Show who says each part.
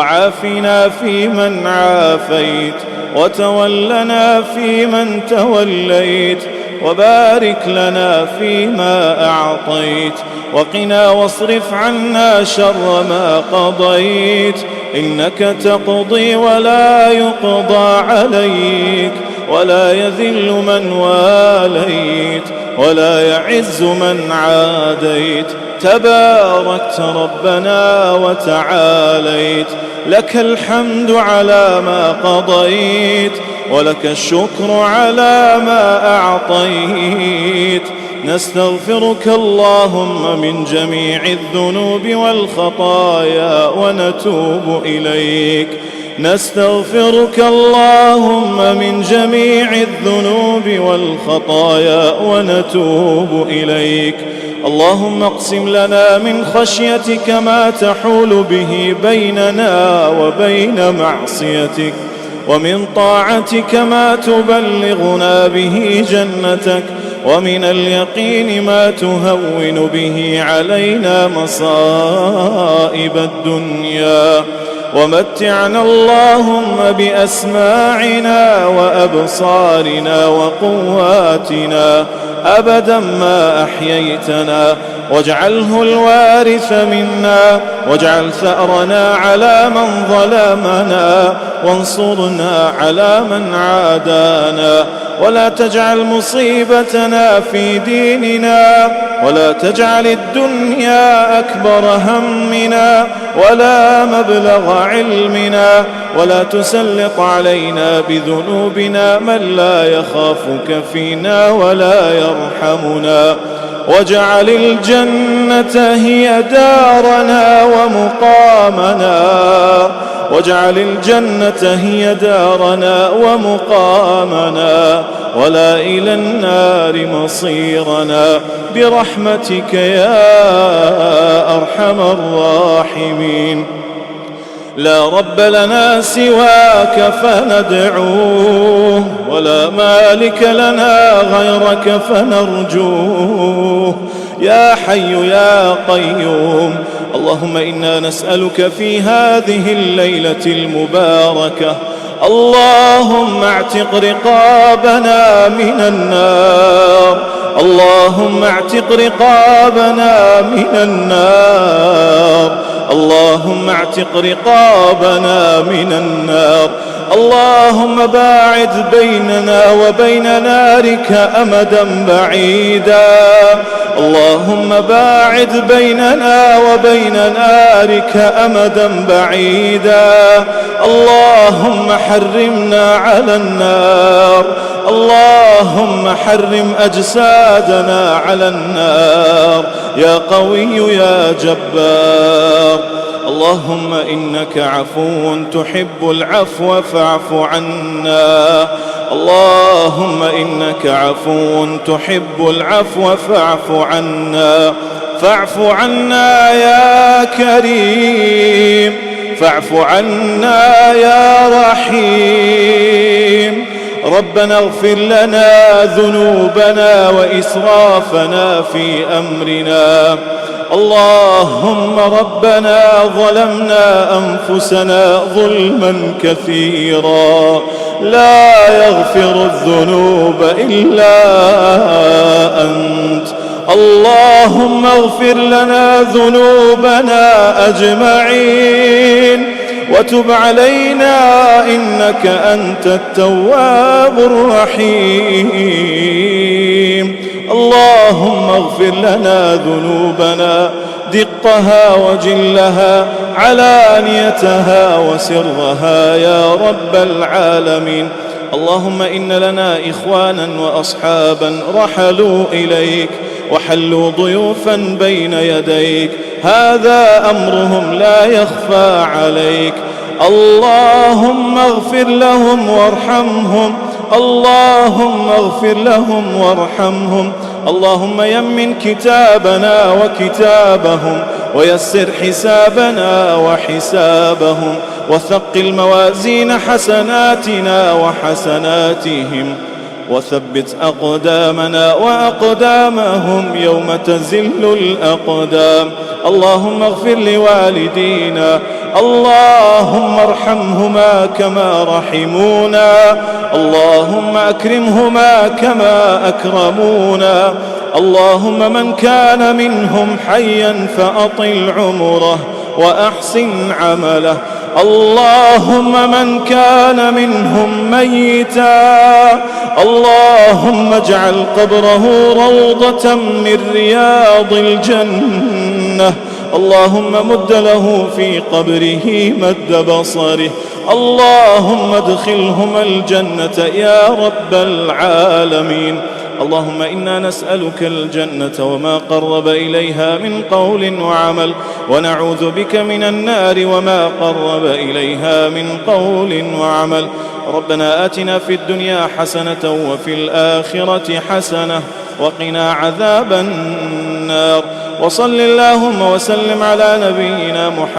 Speaker 1: وعافنا فيمن عافيت وتولنا فيمن توليت وبارك لنا فيما أعطيت وقنا واصرف عنا شر ما قضيت إنك تقضي ولا يقضى عليك ولا يذل من واليت ولا يعز من عاديت تباركت ربنا وتعاليت لك الحمد على ما قضيت ولك الشكر على ما أعطيت نستغفرك اللهم من جميع الذنوب والخطايا ونتوب إليك نستغفرك اللهم من جميع الذنوب والخطايا ونتوب إليك اللهم اقسم لنا من خشيتك ما تحول به بيننا وبين معصيتك ومن طاعتك ما تبلغنا به جنتك ومن اليقين ما تهون به علينا مصائب الدنيا ومتعنا اللهم بأسماعنا وأبصارنا وقواتنا أبدا ما أحييتنا واجعله الوارث منا واجعل ثأرنا على من ظلمنا وانصرنا على من عادانا ولا تجعل مصيبتنا في ديننا ولا تجعل الدنيا أكبر همنا ولا مبلغ علمنا ولا تسلط علينا بذنوبنا من لا يخافك فينا ولا يرحمنا واجعل الجنة هي دارنا ومقامنا واجعل الجنة هي دارنا ومقامنا ولا إلى النار مصيرنا برحمتك يا أرحم الراحمين لا رب لنا سواك فندعوه ولا مالك لنا غيرك فنرجوه يا حي يا قيوم اللهم إنا نسألك في هذه الليلة المباركة اللهم اعتق رقابنا من النار اللهم اعتق رقابنا من النار اللهم اعتق رقابنا من النار اللهم باعد بيننا وبين نارك أمدا بعيدا اللهم باعد بيننا وبين نارك أمدا بعيدا اللهم حرمنا على النار اللهم حرم أجسادنا على النار يا قوي يا جبار اللهم إنك عفو تحب العفو فاعف عنا اللهم إنك عفو تحب العفو فاعف عنا فاعف عنا يا كريم فاعف عنا يا رحيم ربنا اغفر لنا ذنوبنا وإسرافنا في أمرنا اللهم ربنا ظلمنا أنفسنا ظلما كثيرا لا يغفر الذنوب إلا أنت اللهم اغفر لنا ذنوبنا أجمعين وتب علينا إنك أنت التواب الرحيم اللهم اغفر لنا ذنوبنا دقها وجلها علانيتها وسرها يا رب العالمين اللهم إن لنا إخوانا وأصحابا رحلوا إليك وحلوا ضيوفا بين يديك هذا أمرهم لا يخفى عليك اللهم اغفر لهم وارحمهم اللهم اغفر لهم وارحمهم اللهم يمن كتابنا وكتابهم ويسر حسابنا وحسابهم وثقل موازين حسناتنا وحسناتهم وثبت أقدامنا وأقدامهم يوم تزل الأقدام اللهم اغفر لوالدينا اللهم ارحمهما كما رحمونا، اللهم أكرمهما كما أكرمونا. اللهم من كان منهم حيا فأطل عمره وأحسن عمله، اللهم من كان منهم ميتا اللهم اجعل قبره روضة من رياض الجنة، اللهم مد له في قبره مد بصره، اللهم ادخلهما الجنة يا رب العالمين. اللهم إنا نسألك الجنة وما قرب إليها من قول وعمل، ونعوذ بك من النار وما قرب إليها من قول وعمل. ربنا آتنا في الدنيا حسنة وفي الآخرة حسنة وقنا عذاب النار. وصل اللهم وسلم على نبينا محمد